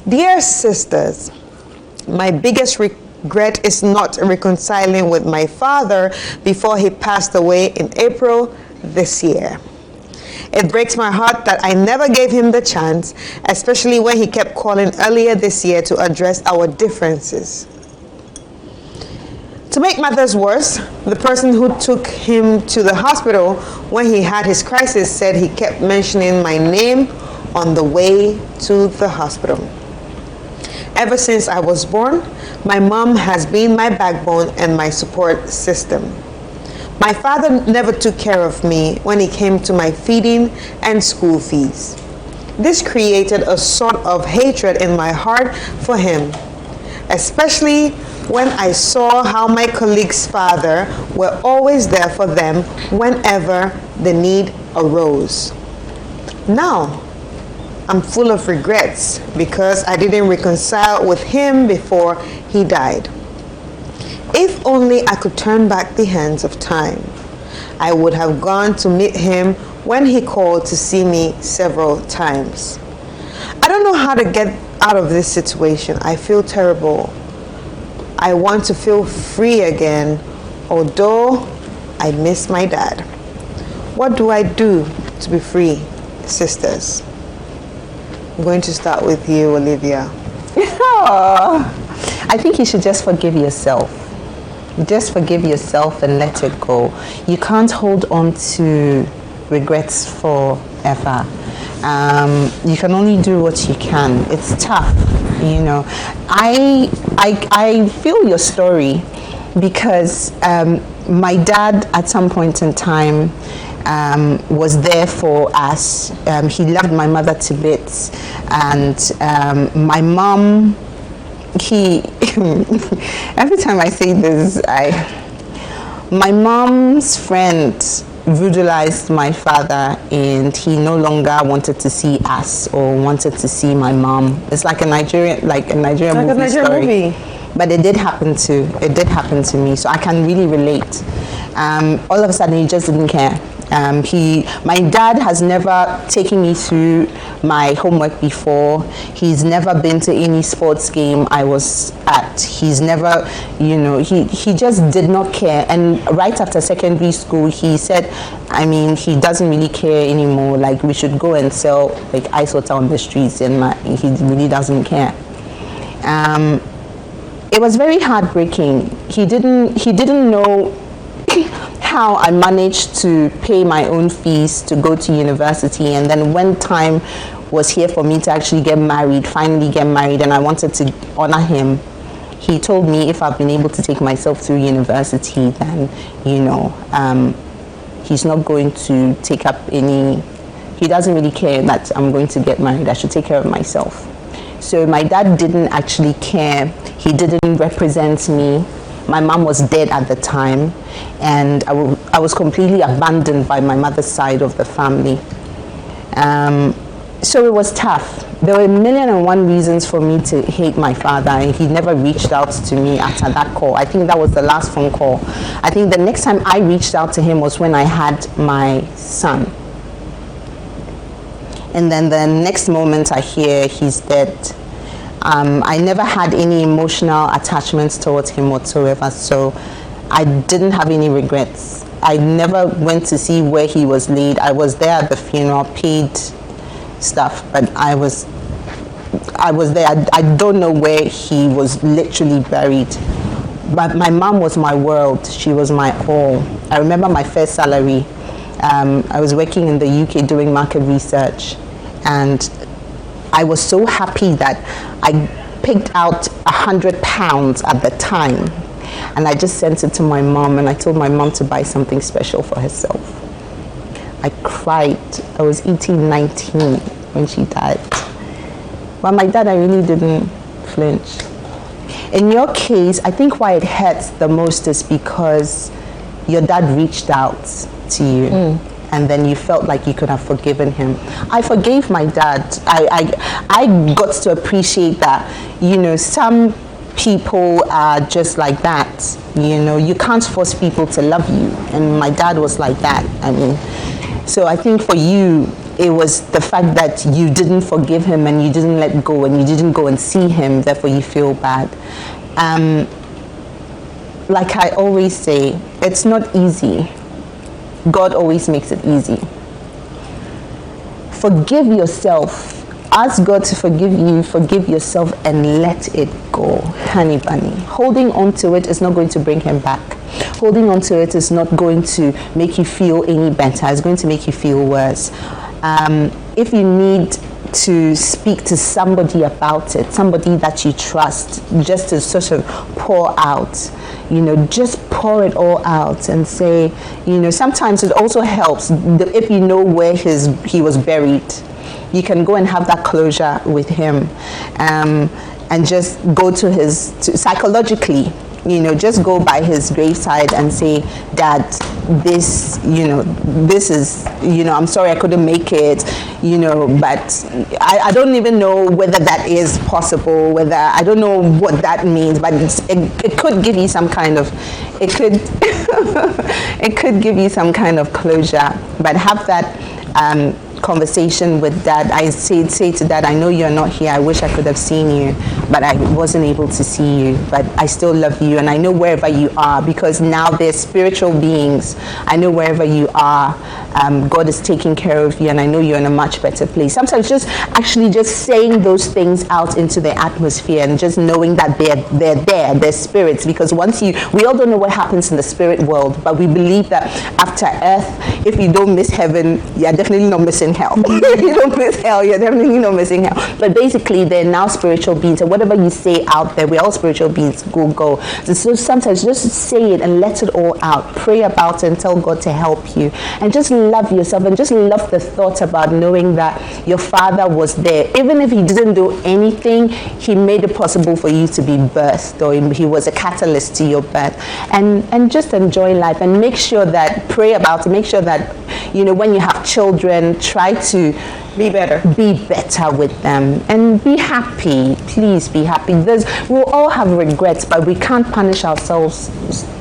Dear sisters, my biggest regret is not reconciling with my father before he passed away in April this year. It breaks my heart that I never gave him the chance, especially when he kept calling earlier this year to address our differences. To make matters worse, the person who took him to the hospital when he had his crisis said he kept mentioning my name on the way to the hospital. Ever since I was born, my mom has been my backbone and my support system. My father never took care of me when it came to my feeding and school fees. This created a sort of hatred in my heart for him, especially when I saw how my colleagues' father were always there for them whenever the need arose. Now, I'm full of regrets because I didn't reconcile with him before he died. If only I could turn back the hands of time, I would have gone to meet him when he called to see me several times. I don't know how to get out of this situation. I feel terrible. I want to feel free again, although I miss my dad. What do I do to be free, sisters? I'm going to start with you, Olivia. I think you should just forgive yourself. Just forgive yourself and let it go. You can't hold on to regrets forever. You can only do what you can. It's tough, you know. I feel your story because my dad at some point in time was there for us. He loved my mother to bits, and my mom, every time I say this, my mom's friend brutalized my father, and he no longer wanted to see us or wanted to see my mom. It's like a Nigerian movie story. But it did happen to me, so I can really relate. All of a sudden, he just didn't care. My dad has never taken me through my homework before. He's never been to any sports game I was at. He's never, he just did not care. And right after secondary school, he said, he doesn't really care anymore. Like, we should go and sell like ice water on the streets, and he really doesn't care. It was very heartbreaking. He didn't know how I managed to pay my own fees to go to university, and then when time was here for me to actually finally get married, and I wanted to honor him, he told me if I've been able to take myself through university, then he's not going to take up he doesn't really care that I'm going to get married. I should take care of myself. So my dad didn't actually care. He didn't represent me. My mom was dead at the time, and I was completely abandoned by my mother's side of the family. So it was tough. There were 1,000,001 reasons for me to hate my father, and he never reached out to me after that call. I think that was the last phone call. I think the next time I reached out to him was when I had my son. And then the next moment I hear he's dead. I never had any emotional attachments towards him whatsoever, so I didn't have any regrets. I never went to see where he was laid. I was there at the funeral, paid stuff, but I was there. I don't know where he was literally buried. But my mom was my world. She was my all. I remember my first salary. I was working in the UK doing market research, and I was so happy that I picked out £100 at the time, and I just sent it to my mom, and I told my mom to buy something special for herself. I cried. I was 18, 19 when she died. But my dad, I really didn't flinch. In your case, I think why it hurts the most is because your dad reached out to you. And then you felt like you could have forgiven him. I forgave my dad. I got to appreciate that, some people are just like that. You can't force people to love you. And my dad was like that. So I think for you, it was the fact that you didn't forgive him and you didn't let go and you didn't go and see him, therefore you feel bad. Like I always say, it's not easy. God always makes it easy. Forgive yourself. Ask God to forgive you, forgive yourself, and let it go. Honey bunny. Holding on to it is not going to bring him back. Holding on to it is not going to make you feel any better. It's going to make you feel worse. If you need to speak to somebody about it, somebody that you trust, just to sort of pour out, just pour it all out and say, sometimes it also helps if you know where he was buried. You can go and have that closure with him, and just go to psychologically, just go by his graveside and say, Dad, this is, I'm sorry I couldn't make it, but I don't even know whether that is possible, whether, I don't know what that means, but it could give you some kind of, it could give you some kind of closure. But have that conversation with Dad. I say to Dad, I know you're not here. I wish I could have seen you, but I wasn't able to see you. But I still love you, and I know wherever you are, because now they're spiritual beings. I know wherever you are, God is taking care of you, and I know you're in a much better place. Sometimes just saying those things out into the atmosphere, and just knowing that they're spirits, because we all don't know what happens in the spirit world, but we believe that after earth, if you don't miss heaven, you're definitely not missing hell. If you don't miss hell, you're definitely not missing hell. But basically, they're now spiritual beings, and whatever you say out there, we're all spiritual beings. Go. So sometimes just say it and let it all out. Pray about it and tell God to help you, and just love yourself, and just love the thought about knowing that your Father was there. Even if he didn't do anything, he made it possible for you to be birthed, or he was a catalyst to your birth. And just enjoy life, and pray about it. Make sure that when you have children, try to be better with them, and be happy. Please be happy. We'll all have regrets, but we can't punish ourselves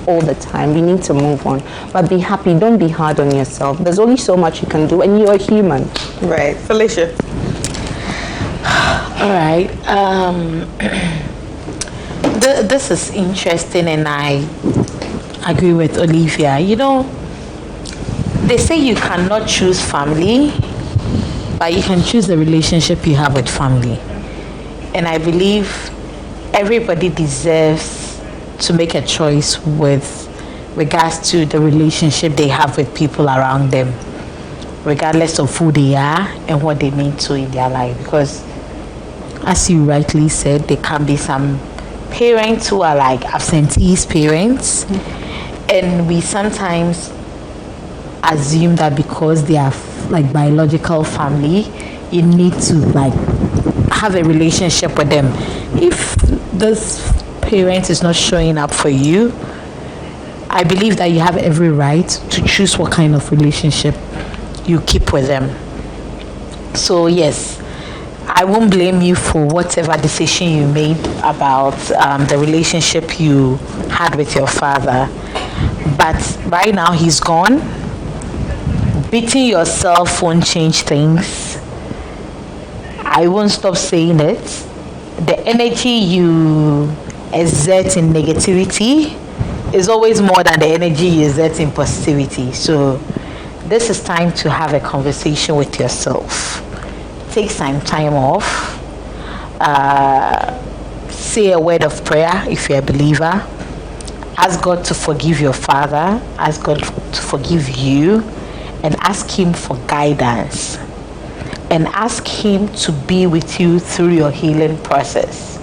all the time. We need to move on, but be happy. Don't be hard on yourself. There's only so much you can do, and you're human. Right. Felicia. All right. This is interesting, and I agree with Olivia. They say you cannot choose family, but you can choose the relationship you have with family. And I believe everybody deserves to make a choice with regards to the relationship they have with people around them, regardless of who they are and what they mean to in their life. Because as you rightly said, there can be some parents who are like absentees parents, and we sometimes assume that because they are like biological family, you need to like have a relationship with them. If this parent is not showing up for you, I believe that you have every right to choose what kind of relationship you keep with them. So yes, I won't blame you for whatever decision you made about the relationship you had with your father, but right now he's gone. Beating yourself won't change things. I won't stop saying it. The energy you exert in negativity is always more than the energy you exert in positivity. So this is time to have a conversation with yourself. Take some time off. Say a word of prayer if you're a believer. Ask God to forgive your father. Ask God to forgive you. And ask him for guidance, and ask him to be with you through your healing process.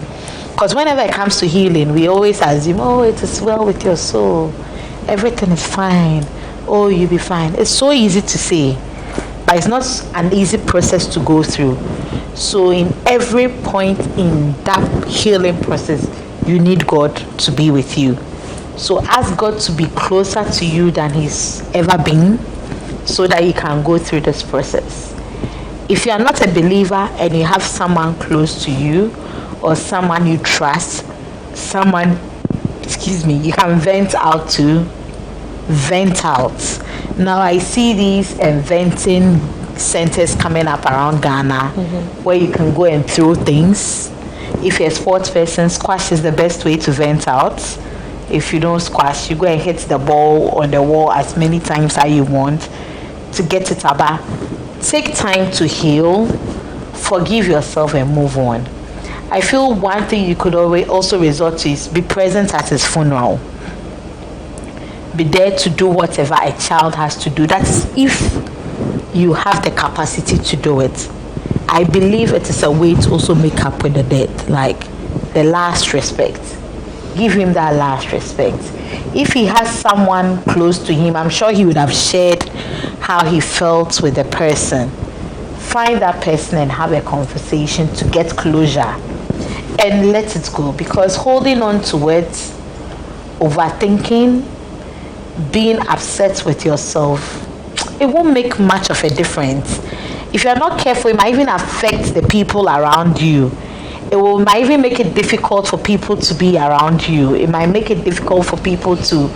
Because whenever it comes to healing, we always assume, it is well with your soul, everything is fine, you'll be fine. It's so easy to say, but it's not an easy process to go through. So in every point in that healing process, you need God to be with you. So ask God to be closer to you than he's ever been, so that you can go through this process. If you are not a believer and you have someone close to you, or someone you trust, you can vent out to, vent out. Now I see these venting centers coming up around Ghana where you can go and throw things. If you're a sports person, squash is the best way to vent out. If you don't squash, you go and hit the ball on the wall as many times as you want to get it about. Take time to heal, forgive yourself, and move on. I feel one thing you could always also resort to is be present at his funeral. Be there to do whatever a child has to do. That's if you have the capacity to do it. I believe it is a way to also make up with the dead, like the last respect. Give him that last respect. If he has someone close to him, I'm sure he would have shared how he felt with the person. Find that person and have a conversation to get closure and let it go, because holding on to it, overthinking, being upset with yourself, it won't make much of a difference. If you're not careful, it might even affect the people around you. Might even make it difficult for people to be around you. It might make it difficult for people to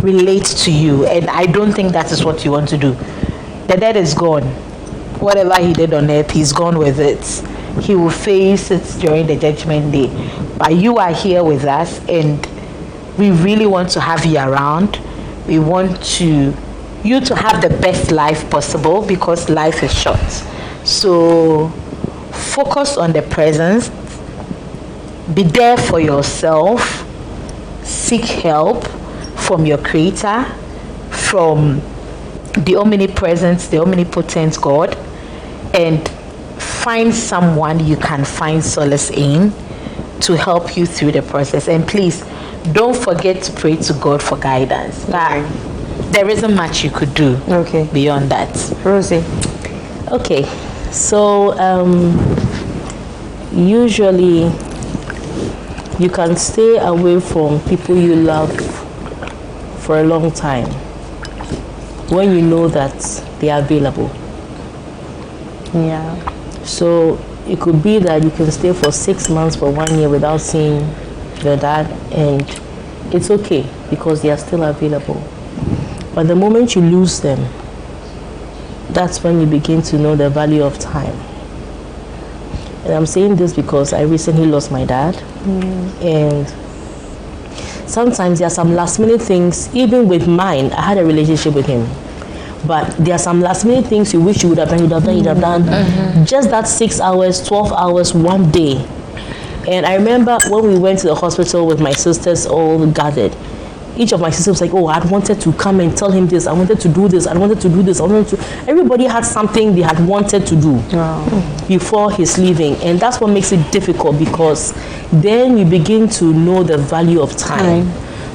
relate to you, and I don't think that is what you want to do. The dead is gone. Whatever he did on earth, he's gone with it. He will face it during the judgment day. But you are here with us, and we really want to have you around. We want you to have the best life possible, because life is short. So focus on the present. Be there for yourself. Seek help from your Creator, from the omnipresent, the omnipotent God, and find someone you can find solace in to help you through the process. And please, don't forget to pray to God for guidance. Okay. There isn't much you could do beyond that. Rosie. Okay, so usually you can stay away from people you love for a long time when you know that they are available. Yeah. So it could be that you can stay for 6 months, for 1 year without seeing your dad, and it's okay because they are still available. But the moment you lose them, that's when you begin to know the value of time. And I'm saying this because I recently lost my dad. And sometimes there are some last minute things, even with mine, I had a relationship with him. But there are some last minute things you wish you would have done, just that 6 hours, 12 hours, 1 day. And I remember when we went to the hospital with my sisters all gathered, each of my sisters was like, oh, I wanted to come and tell him this, I wanted to do this, I wanted to do this, I wanted to. Everybody had something they had wanted to do before his leaving. And that's what makes it difficult, because then you begin to know the value of time.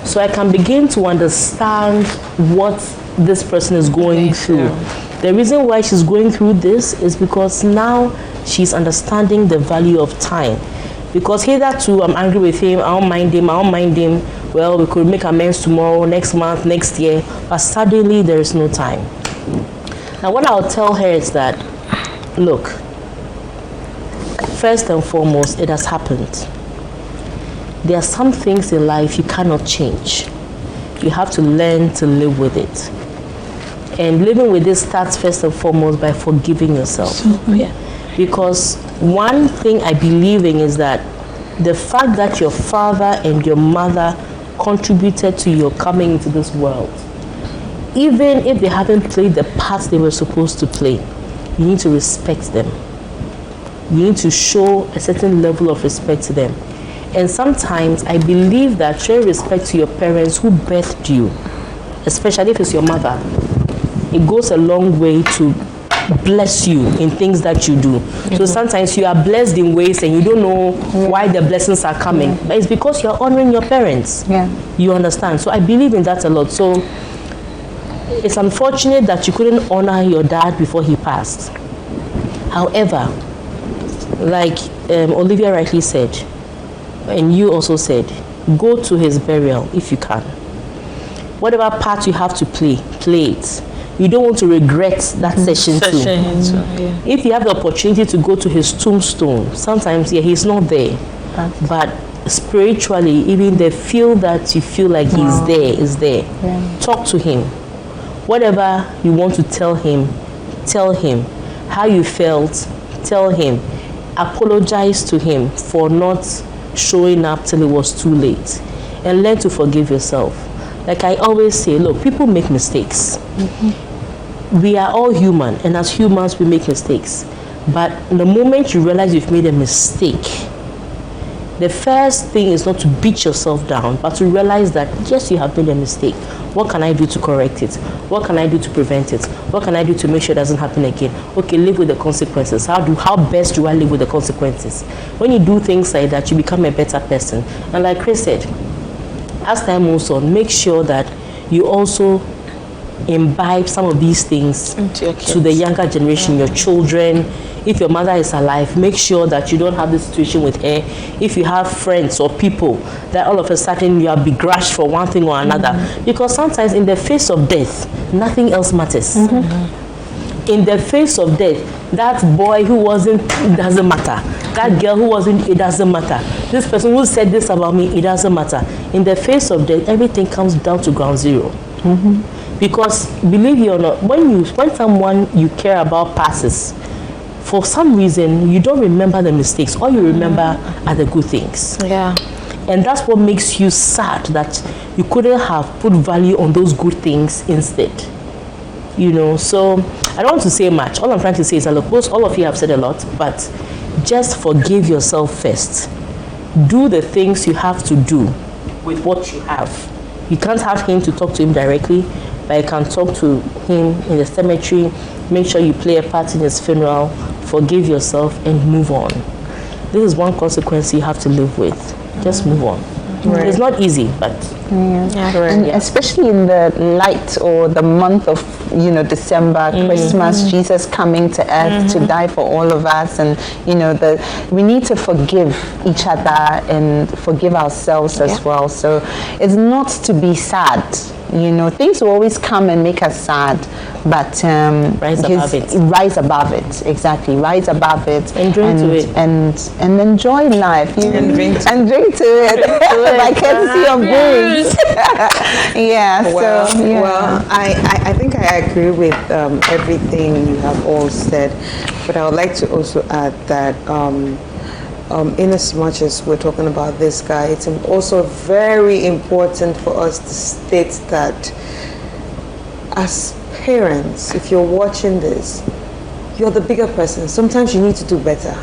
So I can begin to understand what this person is going through. The reason why she's going through this is because now she's understanding the value of time. Because hitherto I'm angry with him, I don't mind him. Well, we could make amends tomorrow, next month, next year, but suddenly there is no time. Now what I'll tell her is that, look, first and foremost, it has happened. There are some things in life you cannot change. You have to learn to live with it. And living with it starts first and foremost by forgiving yourself. Because one thing I believe in is that the fact that your father and your mother contributed to your coming into this world, even if they haven't played the part they were supposed to play, you need to respect them. You need to show a certain level of respect to them. And sometimes I believe that showing respect to your parents who birthed you, especially if it's your mother, it goes a long way to bless you in things that you do. So sometimes you are blessed in ways and you don't know why the blessings are coming. But it's because you're honoring your parents. You understand? So I believe in that a lot. So it's unfortunate that you couldn't honor your dad before he passed. However, like Olivia rightly said, and you also said, go to his burial if you can. Whatever part you have to play, play it. You don't want to regret that session too. If you have the opportunity to go to his tombstone, sometimes he's not there, but spiritually, even the feel that you feel like he's there is there. Talk to him. Whatever you want to tell him, tell him how you felt. Tell him, apologize to him for not showing up till it was too late, and learn to forgive yourself. Like I always say, look, people make mistakes. We are all human, and as humans we make mistakes. But the moment you realize you've made a mistake, the first thing is not to beat yourself down, but to realize that yes, you have made a mistake. What can I do to correct it? What can I do to prevent it? What can I do to make sure it doesn't happen again? Okay, live with the consequences. How best do I live with the consequences? When you do things like that, you become a better person. And like Chris said, as time moves on, make sure that you also imbibe some of these things to the younger generation, your children. If your mother is alive, make sure that you don't have this situation with her. If you have friends or people that all of a sudden you are begrudged for one thing or another, because sometimes in the face of death, nothing else matters. In the face of death, that boy who wasn't, it doesn't matter. That girl who wasn't, it doesn't matter. This person who said this about me, it doesn't matter. In the face of death, everything comes down to ground zero. Because believe it or not, when someone you care about passes, for some reason you don't remember the mistakes. All you remember are the good things. Yeah. And that's what makes you sad, that you couldn't have put value on those good things instead. You know, so I don't want to say much. All I'm trying to say is that, look, all of you have said a lot, but just forgive yourself first. Do the things you have to do with what you have. You can't have him to talk to him directly, but you can talk to him in the cemetery. Make sure you play a part in his funeral. Forgive yourself and move on. This is one consequence you have to live with. Just move on. Right. It's not easy, but and especially in the light or the month of December, Christmas, Jesus coming to earth to die for all of us, and we need to forgive each other and forgive ourselves as well. So it's not to be sad. Things will always come and make us sad, but rise above it. Rise above it, exactly. Rise above it, and drink to it, and enjoy life. And drink to it. By courtesy of booze. Well, I think I agree with everything you have all said, but I would like to also add that in as much as we're talking about this guy, it's also very important for us to state that as parents, if you're watching this, you're the bigger person. Sometimes you need to do better.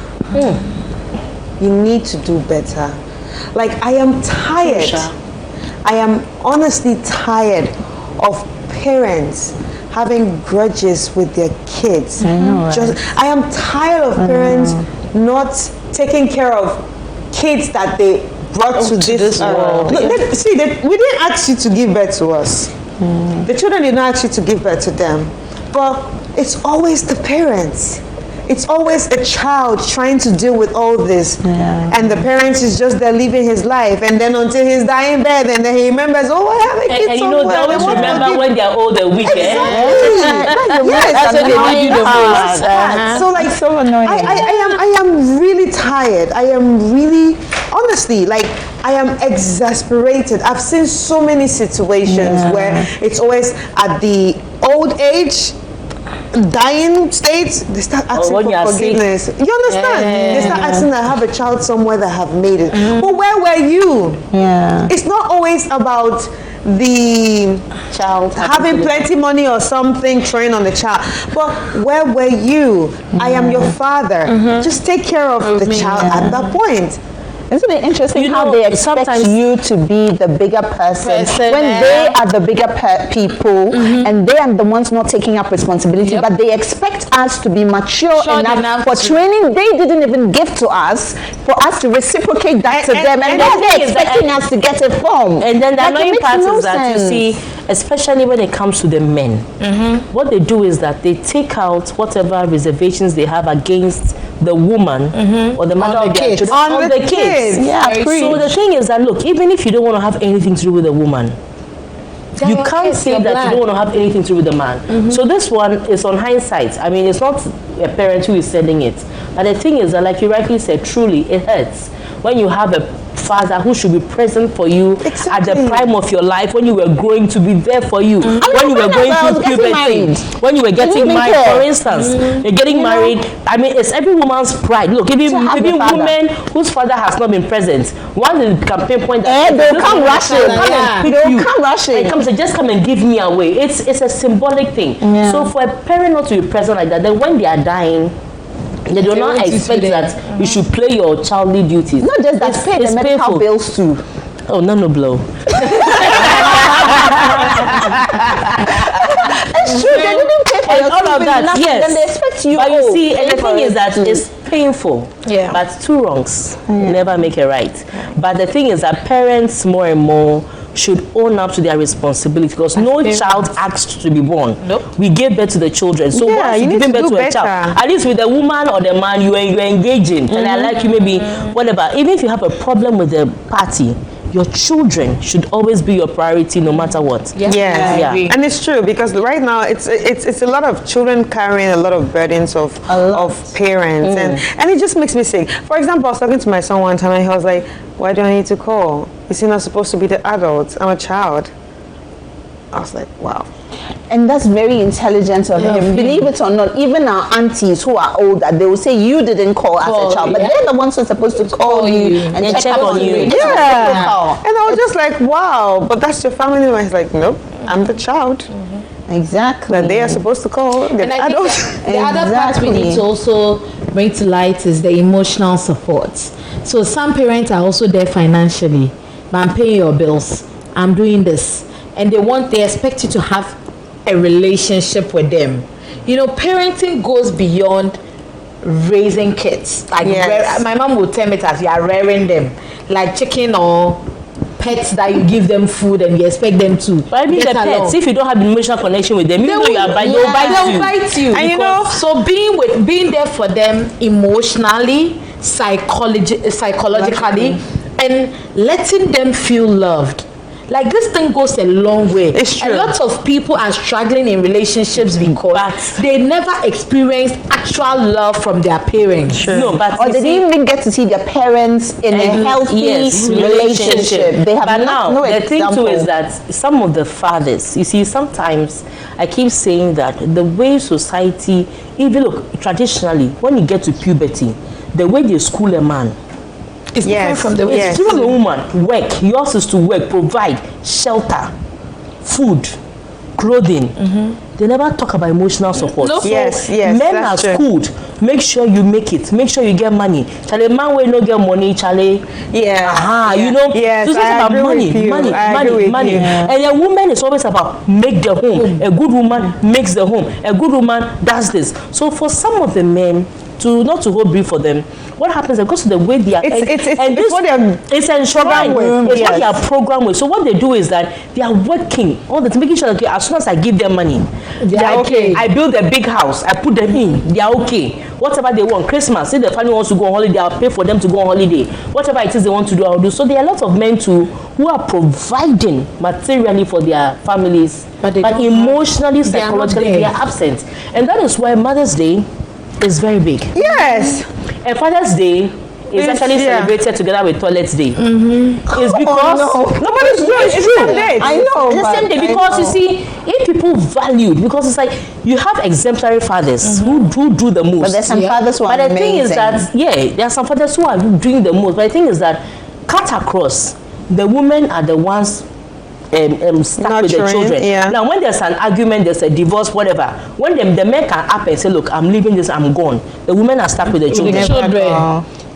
You need to do better. Like, I am tired. I am honestly tired of parents having grudges with their kids. I know, right? I am tired of parents not taking care of kids that they brought to this world. Look, we didn't ask you to give birth to us. The children did not ask you to give birth to them. But it's always the parents. It's always a child trying to deal with all this. And the parents is just there living his life. And then until he's dying bed, and then he remembers, I have a kid somewhere. And they always remember when they're old and weak. That's what they need you the most. So like, so annoying. I am really tired. I am really, honestly, like, I am exasperated. I've seen so many situations where it's always at the old age, dying states, they start asking for forgiveness. You understand? They start asking, I have a child somewhere that have made it. But where were you? It's not always about the child having plenty money or something throwing on the child, but where were you? I am your father. Just take care of the child at that point. Isn't it interesting how they expect you to be the bigger person when they are the bigger people and they are the ones not taking up responsibility, but they expect us to be mature enough for training they didn't even give to us, for us to reciprocate that to them, and then they're expecting us to get it from. And then the annoying part is that, you see, especially when it comes to the men, what they do is that they take out whatever reservations they have against the woman or the mother of their children on the kids. So the thing is that, look, even if you don't want to have anything to do with a woman, you can't say that you don't want to have anything to do with a man. So this one is on hindsight. I mean, it's not a parent who is sending it, but the thing is that, like you rightly said, truly it hurts when you have a father who should be present for you at the prime of your life, when you were growing, to be there for you, when you were going through puberty, when you were getting married, for instance, you're getting married. I mean, it's every woman's pride. Look, even women whose father has not been present, one will can pinpoint that they'll come rushing. They'll come rushing. They come say, just come and give me away. It's a symbolic thing. So for a parent not to be present like that, then when they are dying, they do not expect that you should play your childly duties. Not just that, pay the medical bills too. Oh, no blow. It's true, they didn't pay for your all of that. Yes. Then they expect you. But you see, and the thing is that it's painful. Yeah. But two wrongs never make a right. But the thing is that parents more and more should own up to their responsibility, because no child asked to be born. Nope. We gave birth to the children. So once you give birth to a child, at least with the woman or the man you are engaging, and I like you, maybe whatever. Even if you have a problem with the party, your children should always be your priority, no matter what. And it's true, because right now it's a lot of children carrying a lot of burdens of parents, and it just makes me sick. For example, I was talking to my son one time, and he was like, "Why do I need to call? Is he not supposed to be the adult? I'm a child." I was like, wow. And that's very intelligent of him. Believe it or not, even our aunties who are older, they will say you didn't call as a child, but they're the ones who are supposed to call you and check on you. And I was just like, wow, but that's your family member. He's like, nope, I'm the child. Exactly. That they are supposed to call the And I adult. think the other part we need to also bring to light is the emotional support. So some parents are also there financially, but I'm paying your bills, I'm doing this, and they expect you to have a relationship with them. You know, parenting goes beyond raising kids. Like my mom would tell me that you are rearing them, like chicken or pets that you give them food and you expect them to. But I mean, the pets, if you don't have an emotional connection with them, even though you are they'll bite you. And you know, so being there for them emotionally, psychologically, and letting them feel loved. Like, this thing goes a long way. It's true. A lot of people are struggling in relationships because they never experienced actual love from their parents. Sure. No, but or they didn't even get to see their parents in a healthy relationship. They have no the example. thing too is that some of the fathers, you see, sometimes I keep saying that the way society, even look, traditionally, when you get to puberty, the way they school a man, it's different from the way it's a woman. Work. Yours is to work, provide shelter, food, clothing. They never talk about emotional support. No. So Yes, men are schooled. Make sure you make it. Make sure you get money. Charlie, man will not get money. Charlie. You know. Yes, so it's I about agree money, with you. money. And a woman is always about make the home. A good woman makes the home. A good woman does this. So for some of the men, not to hold brief for them, what happens because of the way they are it's what they are it's enshrined with, it's what they are programmed with. So what they do is that they are working all the time, making sure that as soon as I give them money, they are okay. I build a big house, I put them in, they are okay. Whatever they want, Christmas, if the family wants to go on holiday, I'll pay for them to go on holiday. Whatever it is they want to do, I'll do. So there are a lot of men too who are providing materially for their families, but emotionally, psychologically, they are absent. And that is why Mother's Day is very big. Yes. And Father's Day is actually celebrated together with Toilet Day. It's because nobody's doing it. It's the same day. I know. It's the same day because you see, if people valued, because it's like you have exemplary fathers who do the most. But there's some fathers who are But the thing is amazing. that there are some fathers who are doing the most. But the thing is that cut across, the women are the ones stuck with the children. Now when there's an argument, there's a divorce, whatever, when the men can up and say, look, I'm leaving this, I'm gone, the women are stuck with the children.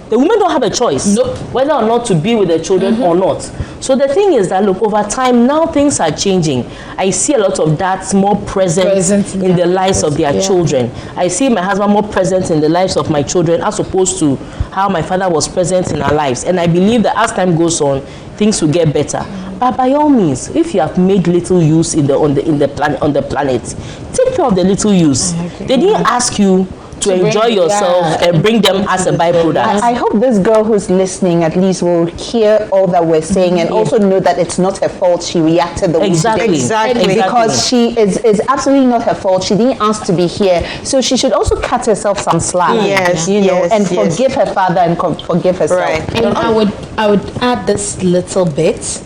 The women don't have a choice whether or not to be with the children or not. So the thing is that, look, over time now things are changing. I see a lot of dads more present in the lives of their children. I see my husband more present in the lives of my children as opposed to how my father was present in our lives. And I believe that as time goes on, things will get better. But by all means, if you have made little use on the planet, take care of the little use. They didn't ask you to enjoy yourself and bring them as a byproduct. I hope this girl who's listening at least will hear all that we're saying and also know that it's not her fault she reacted the way she did. Exactly. Because she is absolutely not her fault. She didn't ask to be here. So she should also cut herself some slack. Yes, you know, yes, and yes. forgive her father and forgive herself. Right. And I would add this little bit.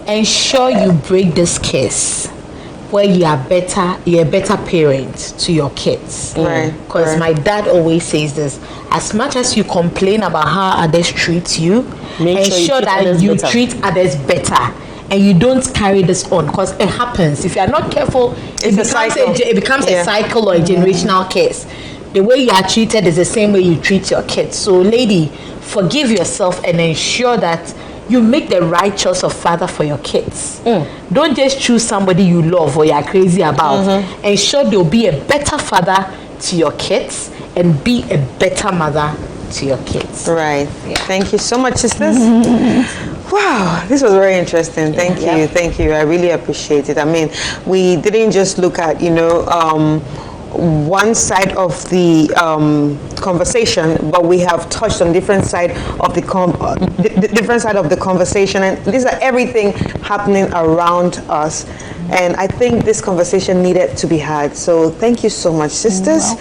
Ensure you break this case where you're a better parent to your kids. Right, Because my dad always says this: as much as you complain about how others treat you, ensure that you treat others better. And you don't carry this on, because it happens. If you are not careful, it becomes a cycle or a generational case. The way you are treated is the same way you treat your kids. So, lady, forgive yourself and ensure that you make the right choice of father for your kids. Don't just choose somebody you love or you are crazy about. Ensure they'll be a better father to your kids and be a better mother to your kids. Right. Yeah. Thank you so much, sisters. Wow, this was very interesting. Thank you. I really appreciate it. I mean, we didn't just look at, one side of the conversation, but we have touched on different side of the different side of the conversation, and these are everything happening around us. And I think this conversation needed to be had. So thank you so much, sisters.